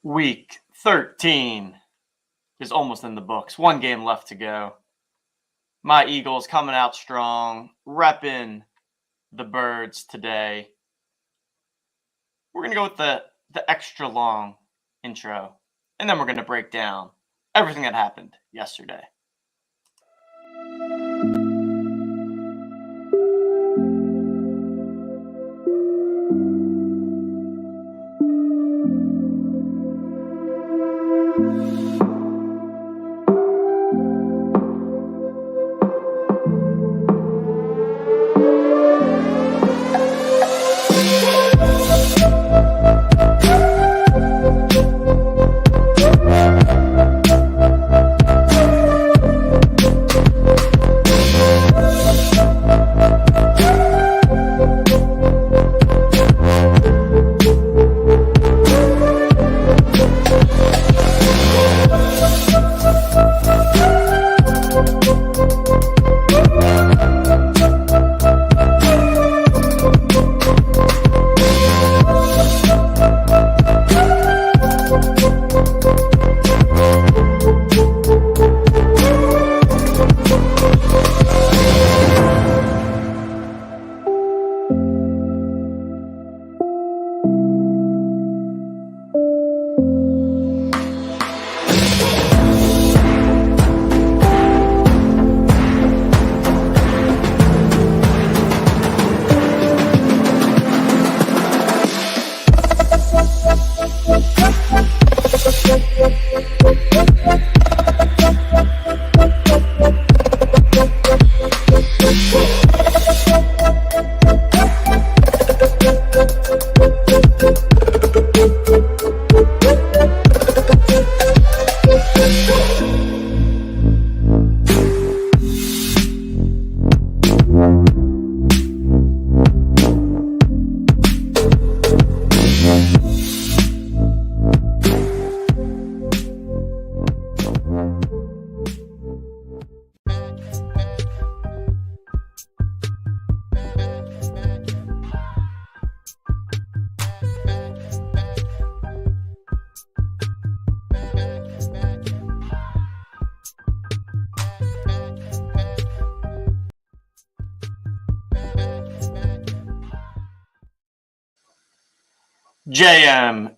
Week 13 is almost in the books. One game left to go. My Eagles coming out strong, repping the Birds today. We're going to go with the extra long intro, and then we're going to break down everything that happened yesterday.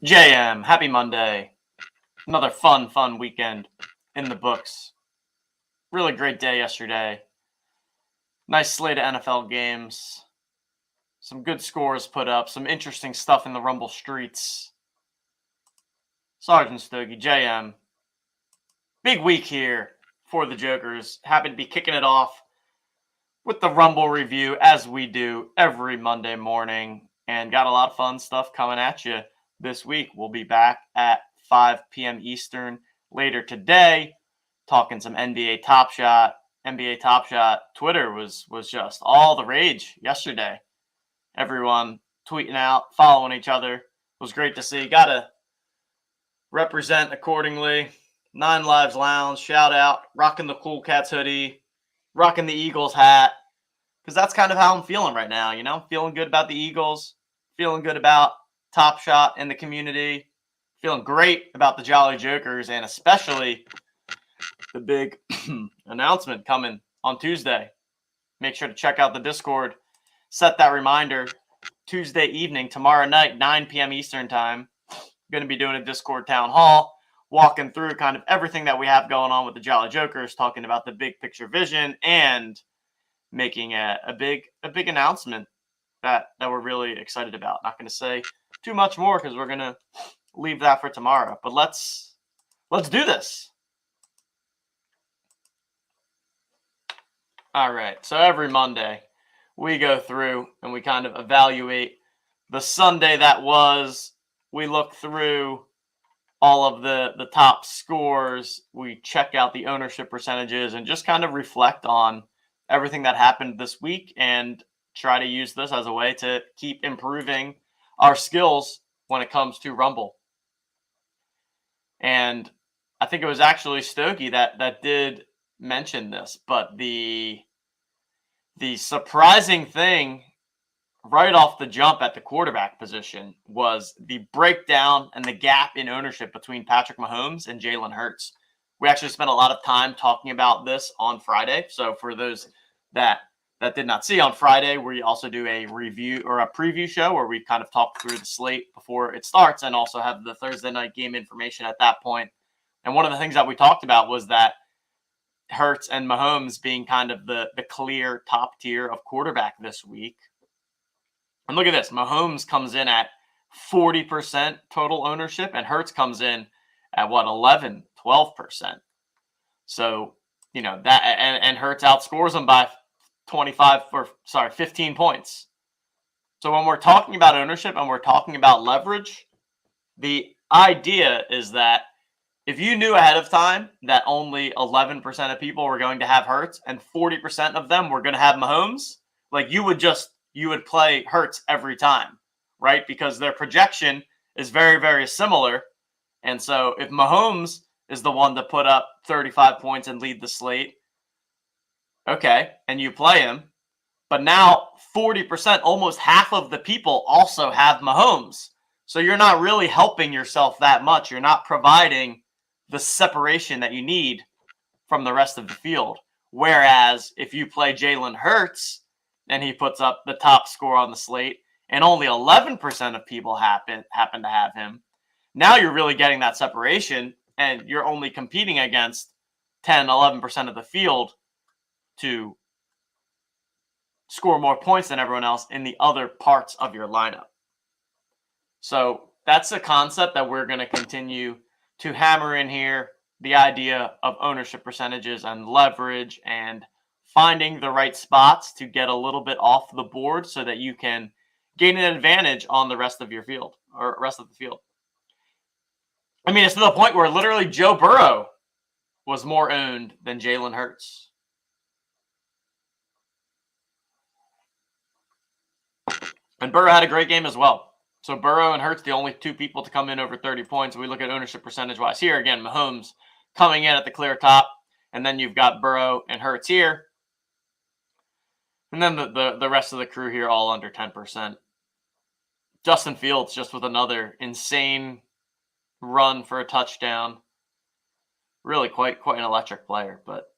JM, happy Monday. Another fun weekend in the books. Really great day yesterday. Nice slate of NFL games. Some good scores put up. Some interesting stuff in the Rumble streets. Sergeant Stogie, JM. Big week here for the Jokers. Happy to be kicking it off with the Rumble review as we do every Monday morning. And got a lot of fun stuff coming at you this week. We'll be back at 5 p.m. Eastern later today, talking some NBA Top Shot. NBA Top Shot Twitter was just all the rage yesterday. Everyone tweeting out, following each other. It was great to see. Got to represent accordingly. 9 Lives Lounge, shout out. Rocking the Cool Cats hoodie. Rocking the Eagles hat. Because that's kind of how I'm feeling right now, you know? Feeling good about the Eagles. Feeling good about Top Shot in the community. Feeling great about the Jolly Jokers, and especially the big announcement coming on Tuesday. Make sure to check out the Discord. Set that reminder. Tuesday evening, tomorrow night, 9 p.m. Eastern time. Going to be doing a Discord town hall, walking through kind of everything that we have going on with the Jolly Jokers, talking about the big picture vision, and making a big announcement that we're really excited about. Not going to say too much more because we're going to leave that for tomorrow. But let's do this. All right. So every Monday we go through and we kind of evaluate the Sunday that was. We look through all of the top scores. We check out the ownership percentages and just kind of reflect on everything that happened this week and try to use this as a way to keep improving our skills when it comes to Rumble. And I think it was actually Stogie that did mention this, but the surprising thing right off the jump at the quarterback position was the breakdown and the gap in ownership between Patrick Mahomes and Jalen Hurts. We actually spent a lot of time talking about this on Friday. So for those that did not see, on Friday, we also do a review or a preview show where we kind of talk through the slate before it starts and also have the Thursday night game information at that point. And one of the things that we talked about was that Hurts and Mahomes being kind of the clear top tier of quarterback this week. And look at this. Mahomes comes in at 40% total ownership, and Hurts comes in at 11, 12%. So, that and Hurts outscores them by 15 points. So when we're talking about ownership and we're talking about leverage, the idea is that if you knew ahead of time that only 11% of people were going to have Hurts and 40% of them were going to have Mahomes, like you would play Hurts every time, right? Because their projection is very, very similar. And so if Mahomes is the one to put up 35 points and lead the slate, okay, and you play him, but now 40%, almost half of the people also have Mahomes. So you're not really helping yourself that much. You're not providing the separation that you need from the rest of the field. Whereas if you play Jalen Hurts and he puts up the top score on the slate and only 11% of people happen to have him, now you're really getting that separation and you're only competing against 10, 11% of the field to score more points than everyone else in the other parts of your lineup. So that's a concept that we're going to continue to hammer in here, the idea of ownership percentages and leverage and finding the right spots to get a little bit off the board so that you can gain an advantage on the rest of your field or rest of the field. I mean, it's to the point where literally Joe Burrow was more owned than Jalen Hurts. And Burrow had a great game as well. So Burrow and Hurts, the only two people to come in over 30 points. We look at ownership percentage-wise here. Again, Mahomes coming in at the clear top. And then you've got Burrow and Hurts here. And then the rest of the crew here all under 10%. Justin Fields just with another insane run for a touchdown. Really quite an electric player, but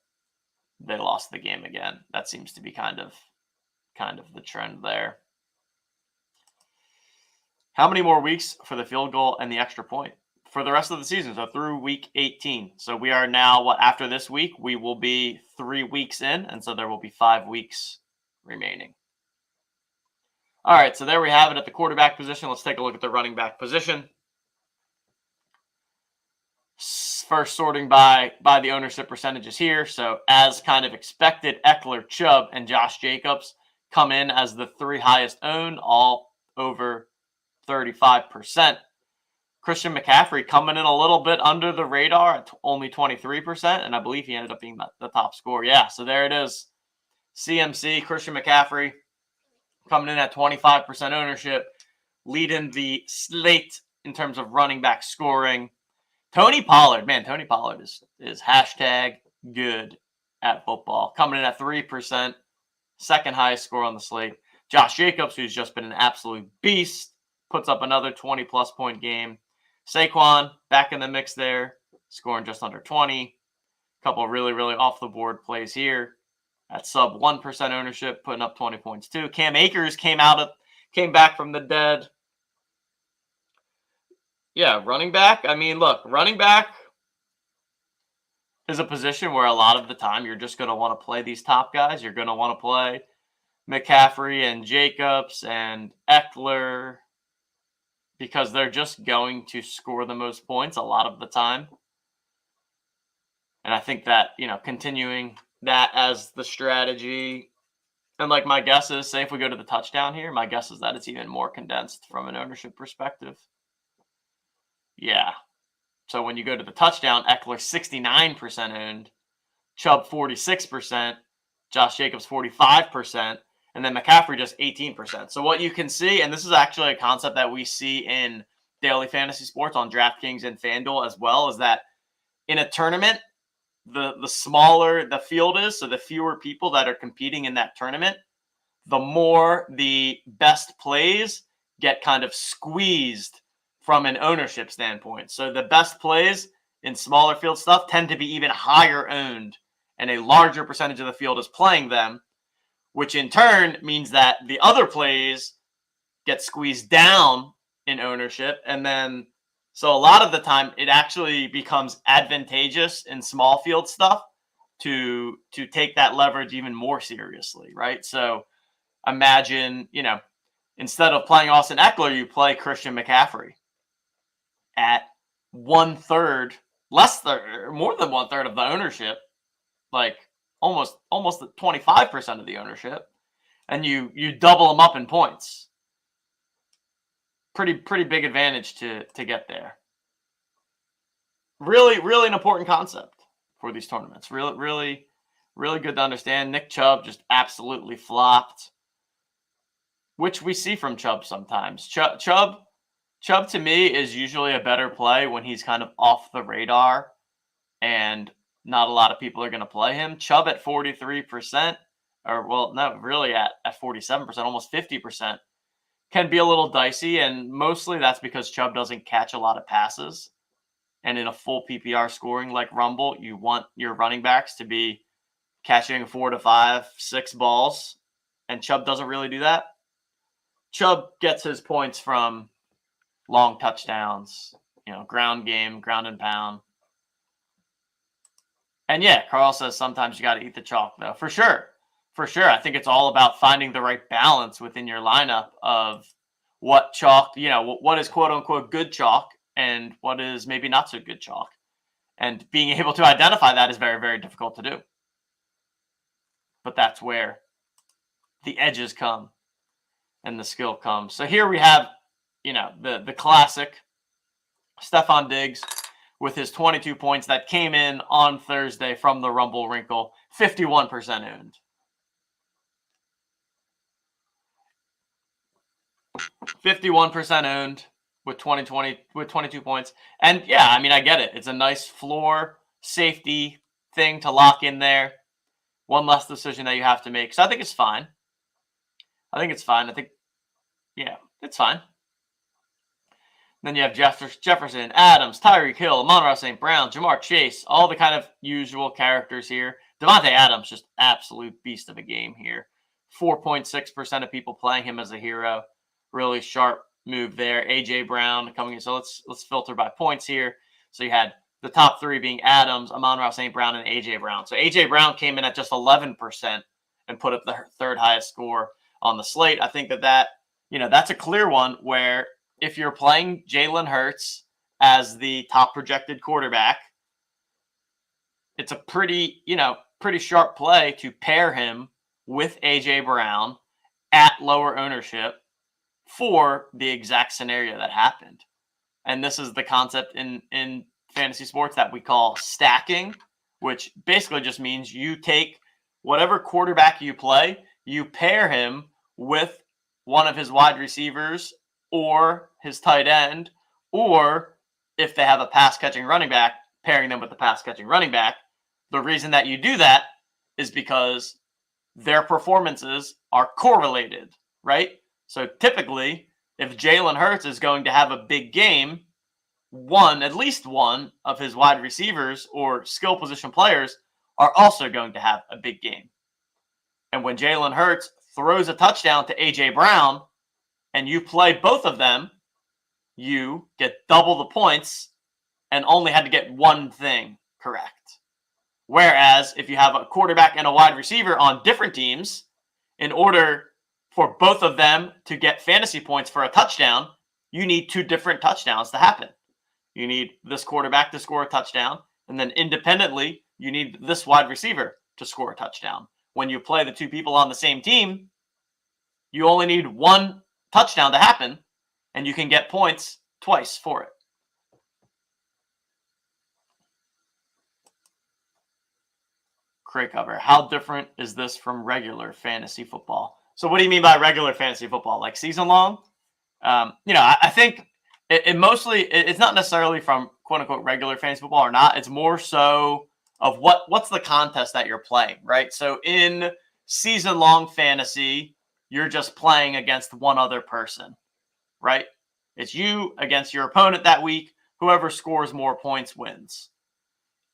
they lost the game again. That seems to be kind of the trend there. How many more weeks for the field goal and the extra point for the rest of the season? So through week 18. So we are now, after this week, we will be 3 weeks in. And so there will be 5 weeks remaining. All right. So there we have it at the quarterback position. Let's take a look at the running back position. First sorting by the ownership percentages here. So as kind of expected, Eckler, Chubb, and Josh Jacobs come in as the 3 highest owned, all over 35%. Christian McCaffrey coming in a little bit under the radar at only 23%, and I believe he ended up being the top scorer. Yeah, so there it is. CMC, Christian McCaffrey, coming in at 25% ownership, leading the slate in terms of running back scoring. Tony Pollard is hashtag good at football, coming in at 3%, second highest score on the slate. Josh Jacobs, who's just been an absolute beast, puts up another 20-plus point game. Saquon back in the mix there, scoring just under 20. A couple of really, really off-the-board plays here at sub 1% ownership, putting up 20 points too. Cam Akers came back from the dead. Yeah, running back. I mean, look, running back is a position where a lot of the time you're just going to want to play these top guys. You're going to want to play McCaffrey and Jacobs and Eckler, because they're just going to score the most points a lot of the time. And I think that, continuing that as the strategy, and like my guess is, say if we go to the touchdown here, my guess is that it's even more condensed from an ownership perspective. Yeah. So when you go to the touchdown, Eckler 69% owned, Chubb 46%, Josh Jacobs 45%, and then McCaffrey just 18%. So what you can see, and this is actually a concept that we see in daily fantasy sports on DraftKings and FanDuel as well, is that in a tournament, the smaller the field is, so the fewer people that are competing in that tournament, the more the best plays get kind of squeezed from an ownership standpoint. So the best plays in smaller field stuff tend to be even higher owned, and a larger percentage of the field is playing them, which in turn means that the other plays get squeezed down in ownership. And then, so a lot of the time, it actually becomes advantageous in small field stuff to take that leverage even more seriously, right? So imagine, instead of playing Austin Eckler, you play Christian McCaffrey at 1/3, more than 1/3 of the ownership, like almost 25% of the ownership, and you double them up in points. Pretty big advantage to get there. Really an important concept for these tournaments. Really good to understand. Nick Chubb just absolutely flopped, which we see from Chubb sometimes. Chubb to me is usually a better play when he's kind of off the radar and not a lot of people are going to play him. Chubb at 43%, or well, not really at 47%, almost 50%, can be a little dicey, and mostly that's because Chubb doesn't catch a lot of passes. And in a full PPR scoring like Rumble, you want your running backs to be catching 4 to 5, 6 balls, and Chubb doesn't really do that. Chubb gets his points from long touchdowns, ground game, ground and pound. And yeah, Carl says sometimes you got to eat the chalk, though. For sure. I think it's all about finding the right balance within your lineup of what chalk, what is quote unquote good chalk and what is maybe not so good chalk. And being able to identify that is very, very difficult to do. But that's where the edges come and the skill comes. So here we have, the classic Stephon Diggs with his 22 points that came in on Thursday from the Rumble Wrinkle, 51% owned. 51% owned with 22 points. And yeah, I mean, I get it. It's a nice floor safety thing to lock in there. One less decision that you have to make. So I think it's fine. It's fine. It's fine. Then you have Jefferson, Adams, Tyreek Hill, Amon-Ra St. Brown, Jamar Chase, all the kind of usual characters here. Devontae Adams, just absolute beast of a game here. 4.6% of people playing him as a hero. Really sharp move there. A.J. Brown coming in. So let's filter by points here. So you had the top three being Adams, Amon-Ra St. Brown, and A.J. Brown. So A.J. Brown came in at just 11% and put up the third highest score on the slate. I think that's a clear one where if you're playing Jalen Hurts as the top projected quarterback, it's a pretty sharp play to pair him with A.J. Brown at lower ownership for the exact scenario that happened. And this is the concept in fantasy sports that we call stacking, which basically just means you take whatever quarterback you play, you pair him with one of his wide receivers or his tight end, or if they have a pass-catching running back, pairing them with the pass-catching running back. The reason that you do that is because their performances are correlated, right? So typically, if Jalen Hurts is going to have a big game, at least one of his wide receivers or skill position players are also going to have a big game. And when Jalen Hurts throws a touchdown to A.J. Brown and you play both of them, you get double the points and only had to get one thing correct. Whereas if you have a quarterback and a wide receiver on different teams, in order for both of them to get fantasy points for a touchdown, you need two different touchdowns to happen. You need this quarterback to score a touchdown, and then independently, you need this wide receiver to score a touchdown. When you play the two people on the same team, you only need one touchdown to happen, and you can get points twice for it. Cray cover. How different is this from regular fantasy football? So what do you mean by regular fantasy football? Like season long? I think it mostly, it's not necessarily from quote unquote regular fantasy football or not. It's more so of what's the contest that you're playing, right? So in season long fantasy, you're just playing against one other person, right? It's you against your opponent that week. Whoever scores more points wins.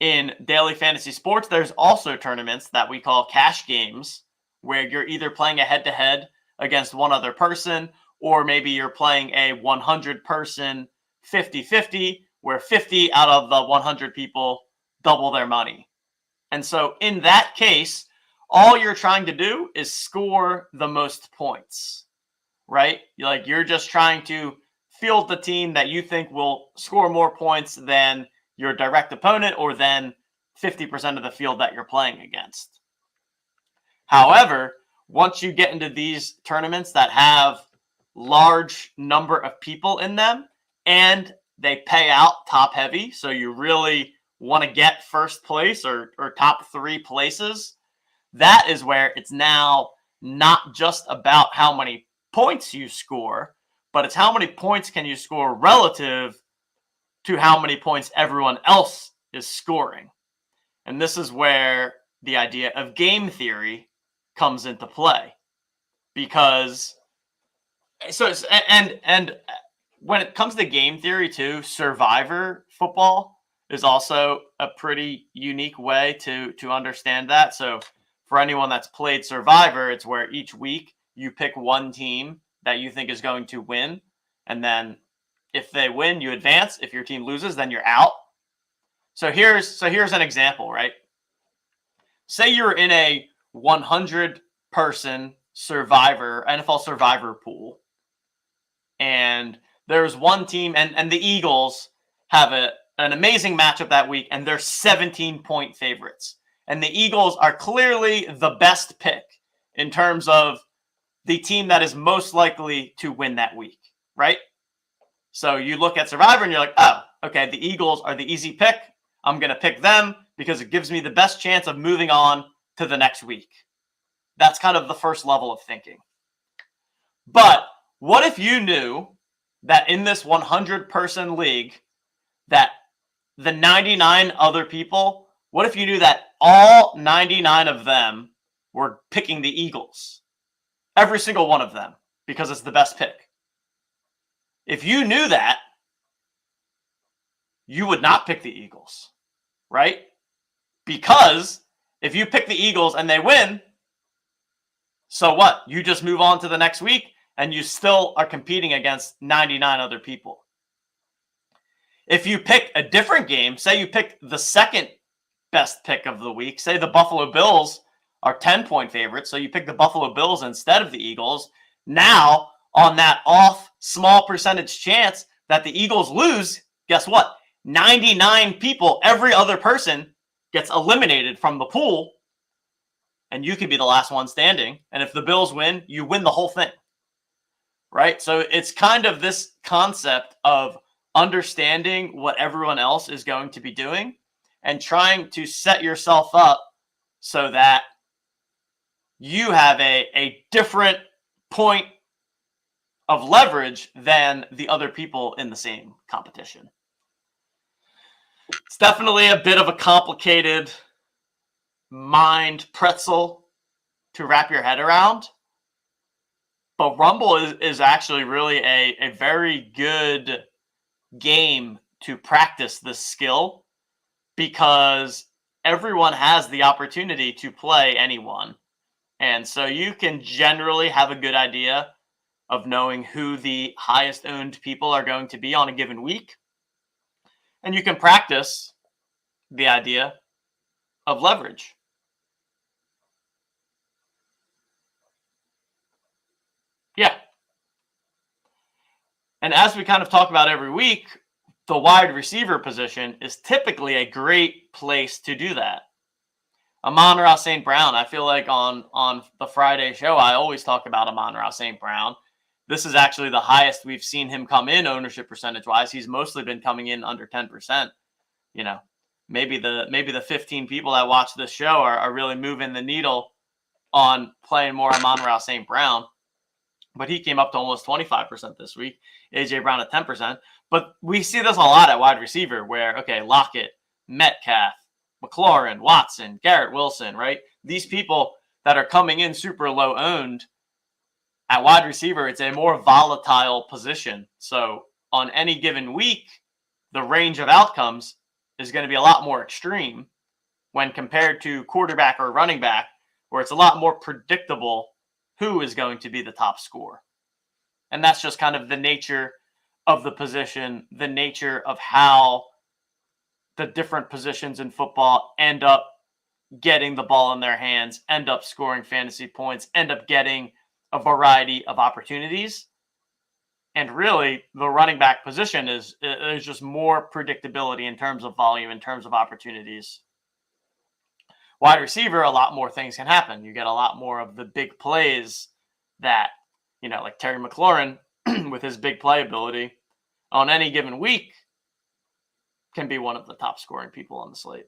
In daily fantasy sports, there's also tournaments that we call cash games, where you're either playing a head-to-head against one other person, or maybe you're playing a 100-person 50-50, where 50 out of the 100 people double their money. And so in that case, all you're trying to do is score the most points, right? You're just trying to field the team that you think will score more points than your direct opponent or than 50% of the field that you're playing against. However, once you get into these tournaments that have large number of people in them and they pay out top heavy, so you really want to get first place or top 3 places, that is where it's now not just about how many points you score, but it's how many points can you score relative to how many points everyone else is scoring. And this is where the idea of game theory comes into play. Because and when it comes to game theory too, Survivor football is also a pretty unique way to understand that. So for anyone that's played Survivor, it's where each week you pick one team that you think is going to win, and then if they win, you advance. If your team loses, then you're out. So here's an example, right? Say you're in a 100-person NFL Survivor pool, and there's one team, and the Eagles have an amazing matchup that week, and they're 17-point favorites. And the Eagles are clearly the best pick in terms of the team that is most likely to win that week, right? So you look at Survivor and you're like, oh, okay, the Eagles are the easy pick. I'm going to pick them because it gives me the best chance of moving on to the next week. That's kind of the first level of thinking. But what if you knew that in this 100-person league, that the 99 other people, what if you knew that all 99 of them were picking the Eagles? Every single one of them, because it's the best pick. If you knew that, you would not pick the Eagles, right? Because if you pick the Eagles and they win, so what? You just move on to the next week and you still are competing against 99 other people. If you pick a different game, say you pick the second best pick of the week, say the Buffalo Bills are 10-point favorites, so you pick the Buffalo Bills instead of the Eagles. Now, on that off small percentage chance that the Eagles lose, guess what? 99 people, every other person gets eliminated from the pool, and you could be the last one standing. And if the Bills win, you win the whole thing, right? So it's kind of this concept of understanding what everyone else is going to be doing and trying to set yourself up so that you have a different point of leverage than the other people in the same competition. It's definitely a bit of a complicated mind pretzel to wrap your head around. But Rumble is actually really a very good game to practice this skill, because everyone has the opportunity to play anyone. And so you can generally have a good idea of knowing who the highest owned people are going to be on a given week. And you can practice the idea of leverage. Yeah. And as we kind of talk about every week, the wide receiver position is typically a great place to do that. Amon-Ra St. Brown, I feel like on the Friday show, I always talk about Amon-Ra St. Brown. This is actually the highest we've seen him come in ownership percentage-wise. He's mostly been coming in under 10%. You know, maybe the 15 people that watch this show are really moving the needle on playing more Amon-Ra St. Brown. But he came up to almost 25% this week. A.J. Brown at 10%. But we see this a lot at wide receiver where, okay, Lockett, Metcalf, McLaurin, Watson, Garrett Wilson, right? These people that are coming in super low owned, At wide receiver, it's a more volatile position. So on any given week, the range of outcomes is going to be a lot more extreme when compared to quarterback or running back, where it's a lot more predictable who is going to be the top scorer. And that's just kind of the nature of the position, the nature of how the different positions in football end up getting the ball in their hands, end up scoring fantasy points, end up getting a variety of opportunities. And really, the running back position is just more predictability in terms of volume, in terms of opportunities. Wide receiver, a lot more things can happen. You get a lot more of the big plays that, like Terry McLaurin with his big play ability on any given week can be one of the top scoring people on the slate.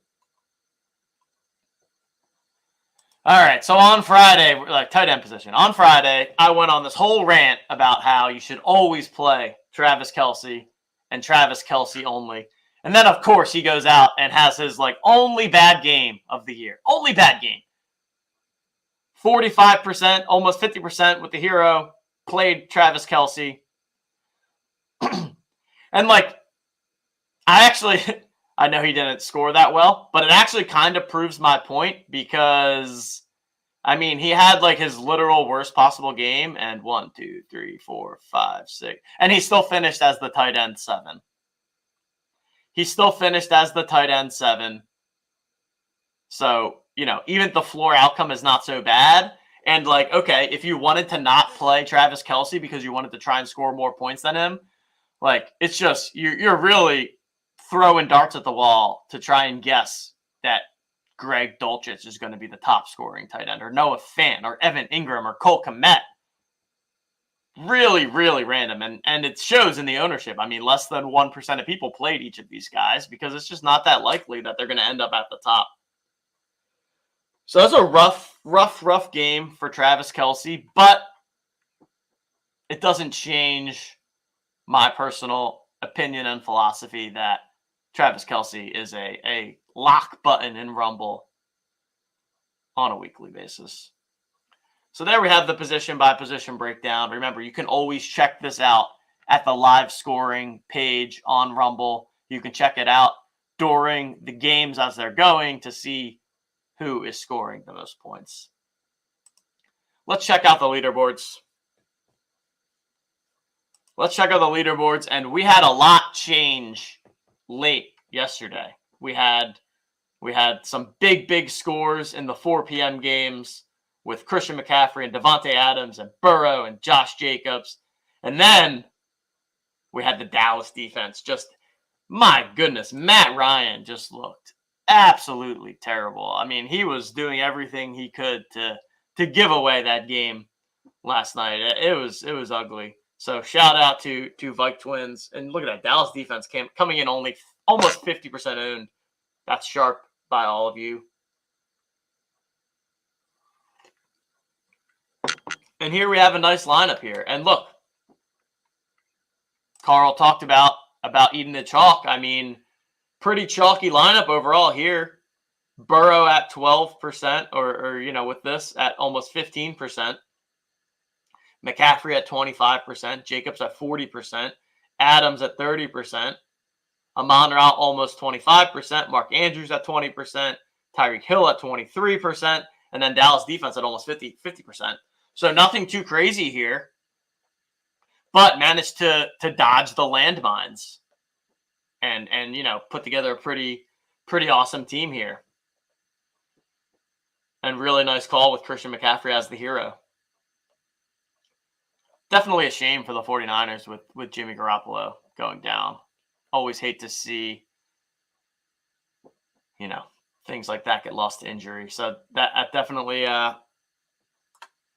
All right, so on Friday, like tight end position, on Friday, I went on this whole rant about how you should always play Travis Kelce and Travis Kelce only. And then, of course, he goes out and has his only bad game of the year. Only bad game. 45%, almost 50% with the hero, played Travis Kelce. And I know he didn't score that well, but it actually kind of proves my point because, he had his literal worst possible game and 1, 2, 3, 4, 5, 6. And he still finished as the tight end 7. So, even the floor outcome is not so bad. And okay, if you wanted to not play Travis Kelce because you wanted to try and score more points than him, it's just, you're really throwing darts at the wall to try and guess that Greg Dulcich is going to be the top scoring tight end, or Noah Fant, or Evan Ingram, or Cole Kmet. Really, really random. And it shows in the ownership. Less than 1% of people played each of these guys because it's just not that likely that they're going to end up at the top. So that's a rough game for Travis Kelce, but it doesn't change my personal opinion and philosophy that Travis Kelce is a lock button in Rumble on a weekly basis. So there we have the position by position breakdown. Remember, you can always check this out at the live scoring page on Rumble. You can check it out during the games as they're going to see who is scoring the most points. Let's check out the leaderboards. And we had a lot change late yesterday. We had some big scores in the 4 p.m. games with Christian McCaffrey and Devontae Adams and Burrow and Josh Jacobs. And then we had the Dallas defense. Just, my goodness, Matt Ryan just looked absolutely terrible. He was doing everything he could to give away that game last night. It was ugly. So shout out to Vike Twins. And look at that, Dallas defense coming in only almost 50% owned. That's sharp by all of you. And here we have a nice lineup here. And look, Carl talked about eating the chalk. Pretty chalky lineup overall here. Burrow at 12%, or with this at almost 15%. McCaffrey at 25%. Jacobs at 40%. Adams at 30%. Amon-Ra almost 25%. Mark Andrews at 20%. Tyreek Hill at 23%. And then Dallas defense at almost 50%. So nothing too crazy here. But managed to dodge the landmines. And put together a pretty awesome team here. And really nice call with Christian McCaffrey as the hero. Definitely a shame for the 49ers with Jimmy Garoppolo going down. Always hate to see, things like that get lost to injury. So that definitely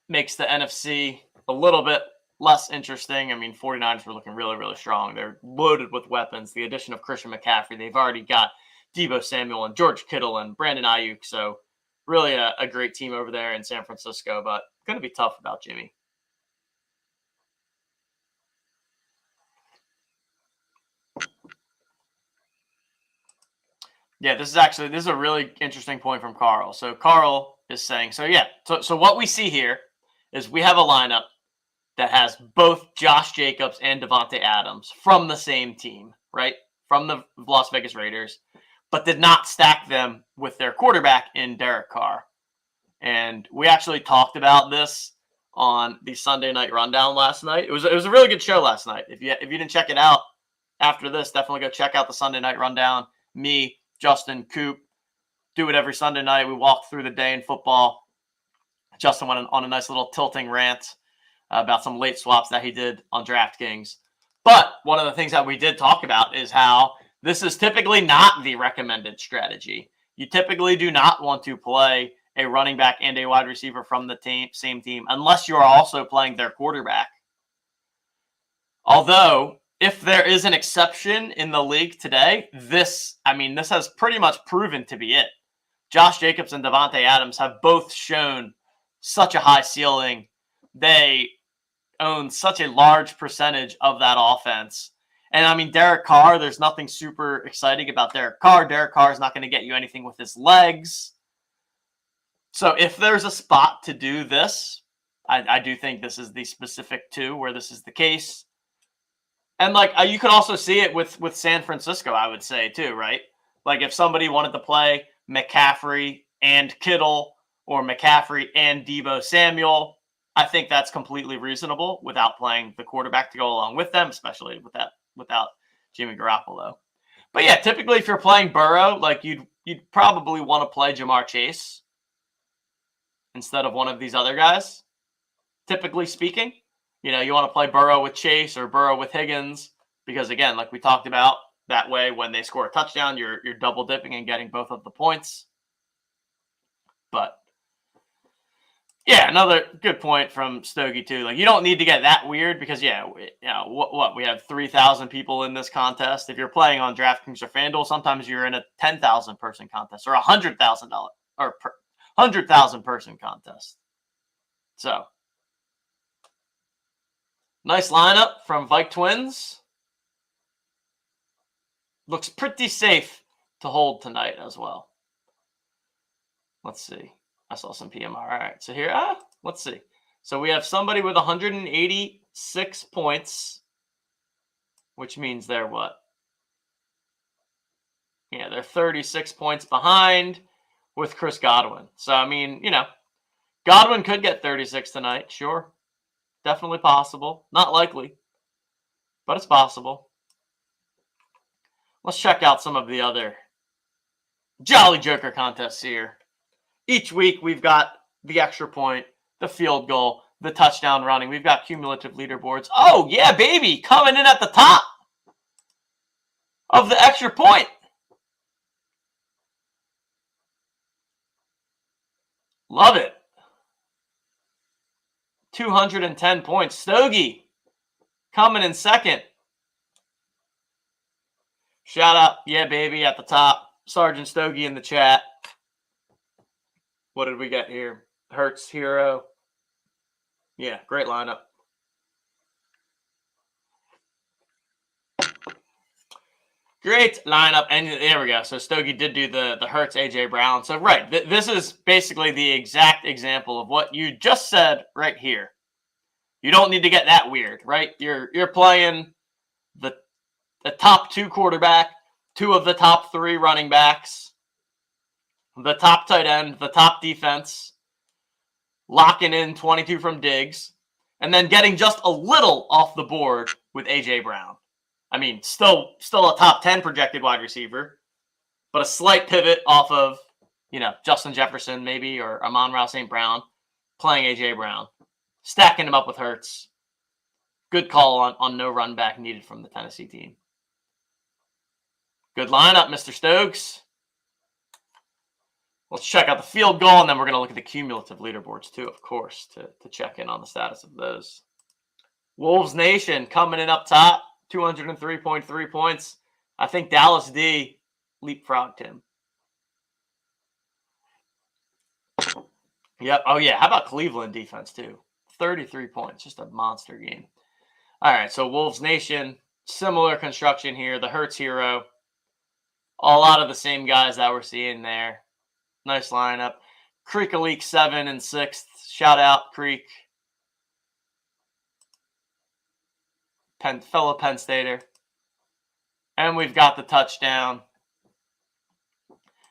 makes the NFC a little bit less interesting. 49ers were looking really, really strong. They're loaded with weapons. The addition of Christian McCaffrey, they've already got Deebo Samuel and George Kittle and Brandon Ayuk. So really a great team over there in San Francisco, but going to be tough without Jimmy. Yeah, this is a really interesting point from Carl. So Carl is saying, so what we see here is we have a lineup that has both Josh Jacobs and Davante Adams from the same team, right? From the Las Vegas Raiders, but did not stack them with their quarterback in Derek Carr. And we actually talked about this on the Sunday Night Rundown last night. It was a really good show last night. If you didn't check it out after this, definitely go check out the Sunday Night Rundown. Me, Justin, Coop, do it every Sunday night. We walk through the day in football. Justin went on a nice little tilting rant about some late swaps that he did on DraftKings. But one of the things that we did talk about is how this is typically not the recommended strategy. You typically do not want to play a running back and a wide receiver from the same team unless you are also playing their quarterback. Although, if there is an exception in the league today, this has pretty much proven to be it. Josh Jacobs and Davante Adams have both shown such a high ceiling. They own such a large percentage of that offense. And Derek Carr, there's nothing super exciting about Derek Carr. Derek Carr is not going to get you anything with his legs. So if there's a spot to do this, I do think this is the specific two where this is the case. And you could also see it with San Francisco, I would say too, right? Like if somebody wanted to play McCaffrey and Kittle or McCaffrey and Deebo Samuel, I think that's completely reasonable without playing the quarterback to go along with them, especially without Jimmy Garoppolo. But yeah, typically if you're playing Burrow, you'd probably want to play Jamar Chase instead of one of these other guys. Typically speaking, you want to play Burrow with Chase or Burrow with Higgins because again, like we talked about, that way when they score a touchdown, you're double dipping and getting both of the points. But yeah, another good point from Stogie too. You don't need to get that weird because we have 3,000 people in this contest. If you're playing on DraftKings or FanDuel, sometimes you're in a 10,000 person contest or $100,000 or 100,000 person contest. So nice lineup from Vike Twins. Looks pretty safe to hold tonight as well. Let's see. I saw some PMR. All right. So here, let's see. So we have somebody with 186 points, which means they're what? Yeah, they're 36 points behind with Chris Godwin. So, Godwin could get 36 tonight. Sure. Definitely possible. Not likely, but it's possible. Let's check out some of the other Jolly Joker contests here. Each week, we've got the extra point, the field goal, the touchdown running. We've got cumulative leaderboards. Oh, yeah, baby. Coming in at the top of the extra point. Love it. 210 points. Stogie coming in second. Shout out, yeah, baby, at the top. Sergeant Stogie in the chat. What did we get here? Hertz Hero. Yeah, great lineup. Great lineup. And there we go. So Stogie did do the Hertz AJ Brown. So, right, this is basically the exact example of what you just said right here. You don't need to get that weird, right? You're playing the top two quarterback, two of the top three running backs, the top tight end, the top defense, locking in 22 from Diggs, and then getting just a little off the board with A.J. Brown. Still a top 10 projected wide receiver, but a slight pivot off of, Justin Jefferson maybe or Amon-Ra St. Brown, playing A.J. Brown, stacking him up with Hertz. Good call on no run back needed from the Tennessee team. Good lineup, Mr. Stokes. Let's check out the field goal, and then we're going to look at the cumulative leaderboards too, of course, to check in on the status of those. Wolves Nation coming in up top, 203.3 points. I think Dallas D leapfrogged him. Yep. Oh, yeah. How about Cleveland defense too? 33 points. Just a monster game. All right, so Wolves Nation, similar construction here. The Hertz Hero. A lot of the same guys that we're seeing there. Nice lineup. Creek a Leak 7 and 6th. Shout out, Creek. fellow Penn Stater. And we've got the touchdown.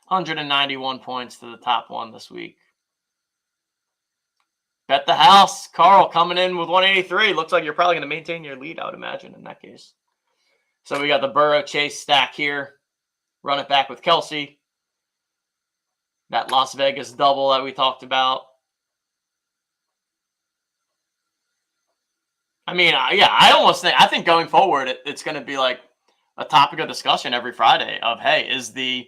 191 points to the top one this week. Bet the house. Carl coming in with 183. Looks like you're probably going to maintain your lead, I would imagine, in that case. So we got the Burrow Chase stack here. Run it back with Kelsey. That Las Vegas double that we talked about. I mean, yeah, I think going forward, it's going to be like a topic of discussion every Friday of, hey, is the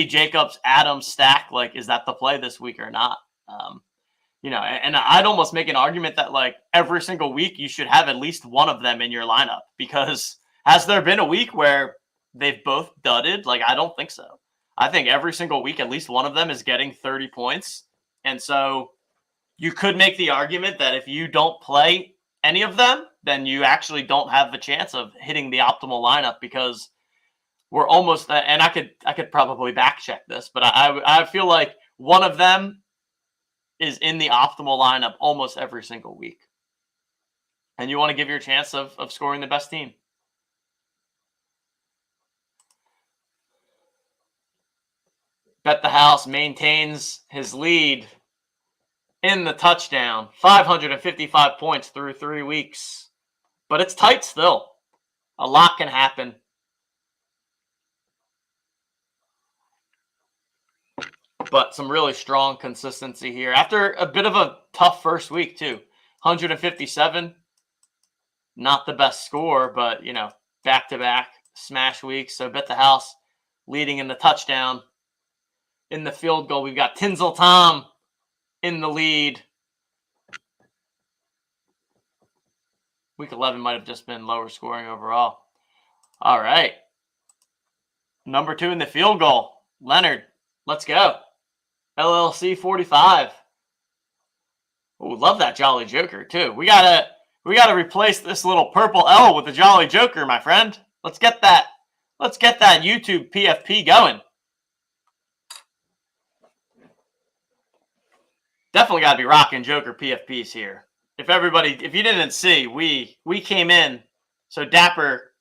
Jacobs Adams stack, like, is that the play this week or not? And I'd almost make an argument that, like, every single week you should have at least one of them in your lineup, because has there been a week where they've both dudded? Like, I don't think so. I think every single week at least one of them is getting 30 points. And so you could make the argument that if you don't play any of them, then you actually don't have the chance of hitting the optimal lineup, because we're almost, and I could probably back check this, but I feel like one of them is in the optimal lineup almost every single week. And you want to give your chance of scoring the best team. Bet the house maintains his lead in the touchdown. 555 points through 3 weeks. But it's tight still. A lot can happen. But some really strong consistency here. After a bit of a tough first week, too. 157. Not the best score, but, back-to-back smash weeks. So bet the house leading in the touchdown. In the field goal, we've got Tinsel Tom in the lead. Week 11 might have just been lower scoring overall. All right. Number 2 in the field goal. Leonard, let's go. LLC 45. Oh, love that Jolly Joker, too. We gotta replace this little purple L with the Jolly Joker, my friend. Let's get that YouTube PFP going. Definitely got to be rocking Joker PFPs here. If you didn't see, we came in. So Dapper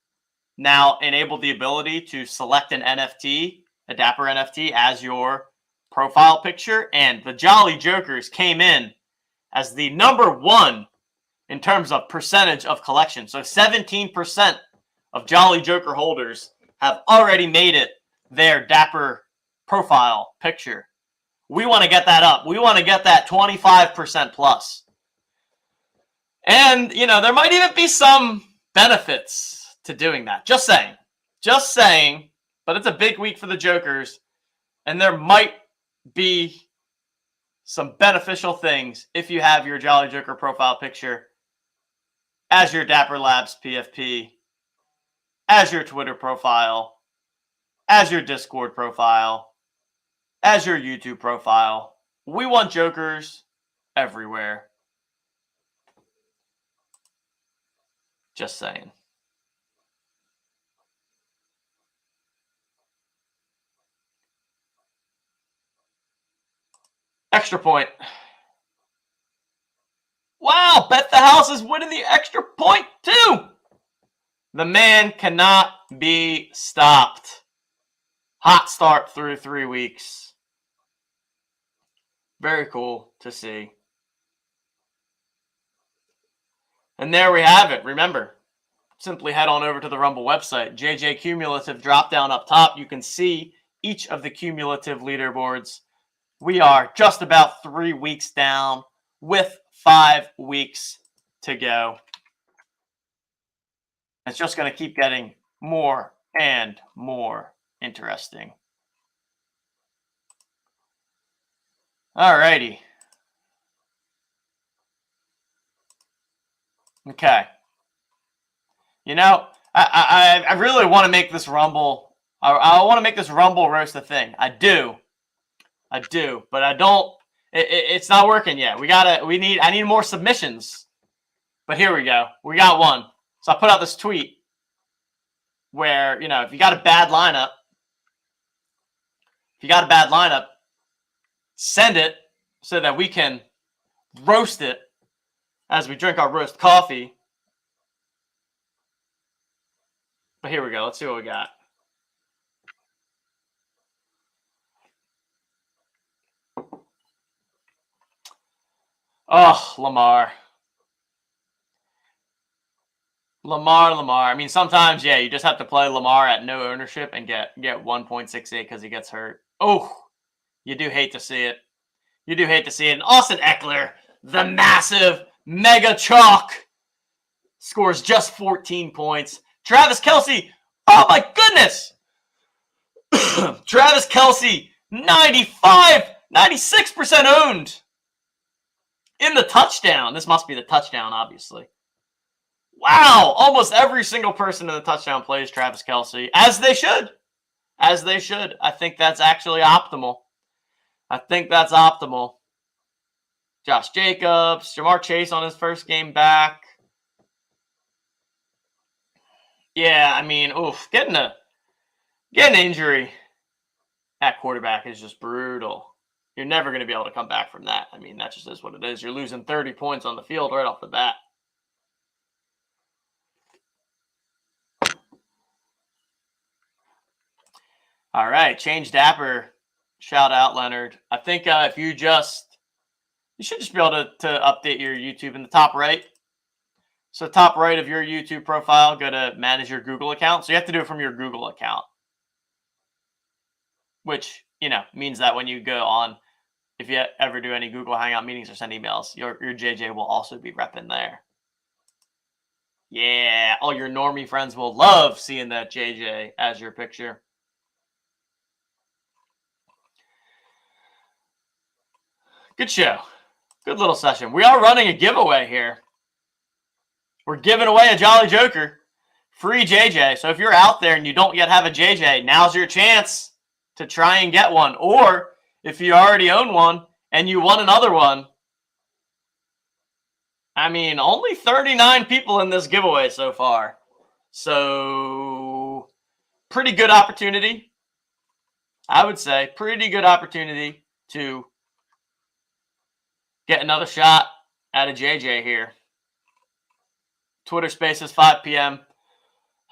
now enabled the ability to select an NFT, a Dapper NFT, as your profile picture. And the Jolly Jokers came in as the number 1 in terms of percentage of collection. So 17% of Jolly Joker holders have already made it their Dapper profile picture. We want to get that up. We want to get that 25% plus. And, there might even be some benefits to doing that. Just saying. But it's a big week for the Jokers. And there might be some beneficial things if you have your Jolly Joker profile picture as your Dapper Labs PFP, as your Twitter profile, as your Discord profile, as your YouTube profile. We want Jokers everywhere. Just saying. Extra point. Wow, Bet the House is winning the extra point too. The man cannot be stopped. Hot start through 3 weeks. Very cool to see. And there we have it. Remember, simply head on over to the Rumble website. JJ Cumulative drop down up top. You can see each of the cumulative leaderboards. We are just about 3 weeks down with 5 weeks to go. It's just going to keep getting more and more interesting. All righty. Okay. I really want to make this Rumble. I want to make this Rumble roast a thing. I do, but I don't. It's not working yet. I need more submissions. But here we go. We got one. So I put out this tweet where, if you got a bad lineup, send it so that we can roast it as we drink our roast coffee. But here we go. Let's see what we got. Oh, Lamar. I mean, sometimes, yeah, you just have to play Lamar at no ownership and get 1.68 because he gets hurt. Oh, you do hate to see it. You do hate to see it. And Austin Eckler, the massive mega chalk, scores just 14 points. Travis Kelce, oh my goodness. Travis Kelce, 96% owned in the touchdown. This must be the touchdown, obviously. Wow, almost every single person in the touchdown plays Travis Kelce, as they should. As they should. I think that's actually optimal. Josh Jacobs, Jamar Chase on his first game back. Yeah, I mean, getting an injury at quarterback is just brutal. You're never going to be able to come back from that. I mean, that just is what it is. You're losing 30 points on the field right off the bat. All right, Change Dapper. Shout out, Leonard. I think if you should just be able to update your YouTube in the top right. So top right of your YouTube profile, go to manage your Google account. So you have to do it from your Google account, which, means that when you go on, if you ever do any Google Hangout meetings or send emails, your JJ will also be repping there. Yeah, all your normie friends will love seeing that JJ as your picture. Good show. Good little session. We are running a giveaway here. We're giving away a Jolly Joker. Free JJ. So if you're out there and you don't yet have a JJ, now's your chance to try and get one. Or if you already own one and you want another one, I mean, only 39 people in this giveaway so far. So pretty good opportunity. I would say pretty good opportunity to get another shot at a JJ here. Twitter Spaces, 5 p.m.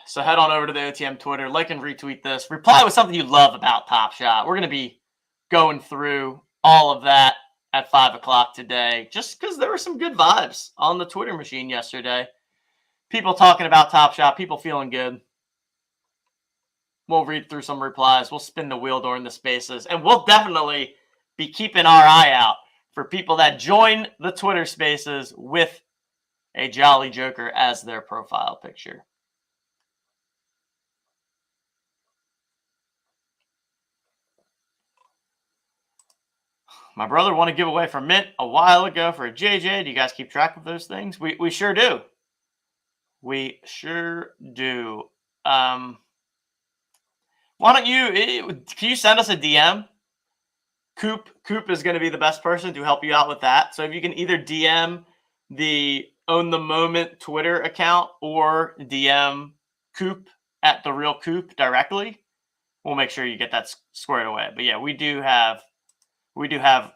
So head on over to the OTM Twitter, like and retweet this. Reply with something you love about Top Shot. We're going to be going through all of that at 5 o'clock today, just because there were some good vibes on the Twitter machine yesterday. People talking about Top Shot, people feeling good. We'll read through some replies. We'll spin the wheel during the Spaces, and we'll definitely be keeping our eye out for people that join the Twitter Spaces with a Jolly Joker as their profile picture. My brother won a giveaway from Mint a while ago for a JJ. Do you guys keep track of those things? We sure do. We sure do. Why don't can you send us a DM? Coop is going to be the best person to help you out with that. So if you can either DM the Own the Moment Twitter account or DM Coop at The Real Coop directly, we'll make sure you get that squared away. But yeah, we do have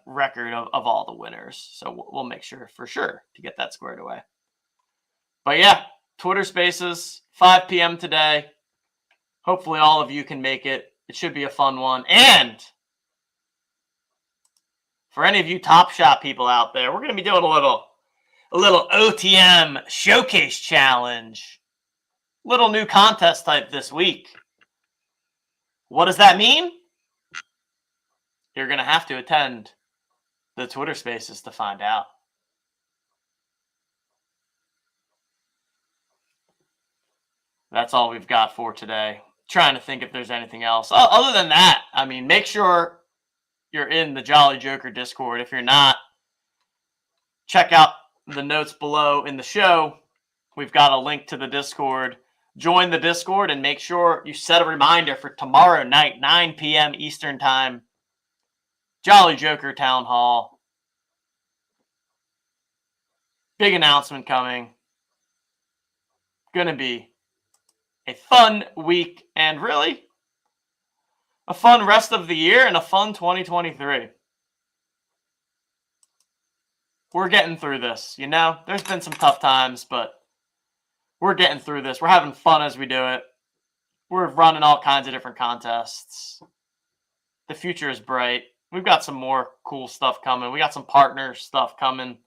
record of all the winners. So we'll make sure for sure to get that squared away. But yeah, Twitter Spaces, 5 p.m. today. Hopefully all of you can make it. It should be a fun one. And for any of you Top Shot people out there, we're going to be doing a little OTM showcase challenge. Little new contest type this week. What does that mean? You're going to have to attend the Twitter Spaces to find out. That's all we've got for today. Trying to think if there's anything else. Other than that, I mean, make sure you're in the Jolly Joker Discord. If you're not, check out the notes below in the show. We've got a link to the Discord. Join the Discord and make sure you set a reminder for tomorrow night, 9 p.m. Eastern Time. Jolly Joker Town Hall. Big announcement coming. Gonna be a fun week and really a fun rest of the year and a fun 2023. We're getting through this, There's been some tough times, but we're getting through this. We're having fun as we do it. We're running all kinds of different contests. The future is bright. We've got some more cool stuff coming. We got some partner stuff coming.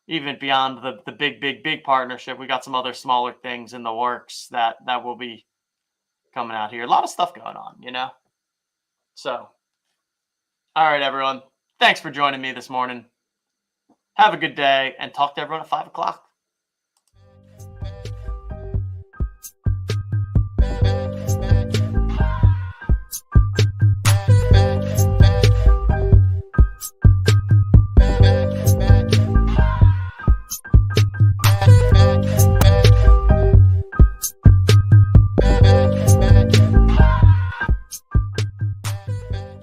Even beyond the big partnership, we got some other smaller things in the works that will be coming out here. A lot of stuff going on, you know? So, all right, everyone. Thanks for joining me this morning. Have a good day, and talk to everyone at 5 o'clock.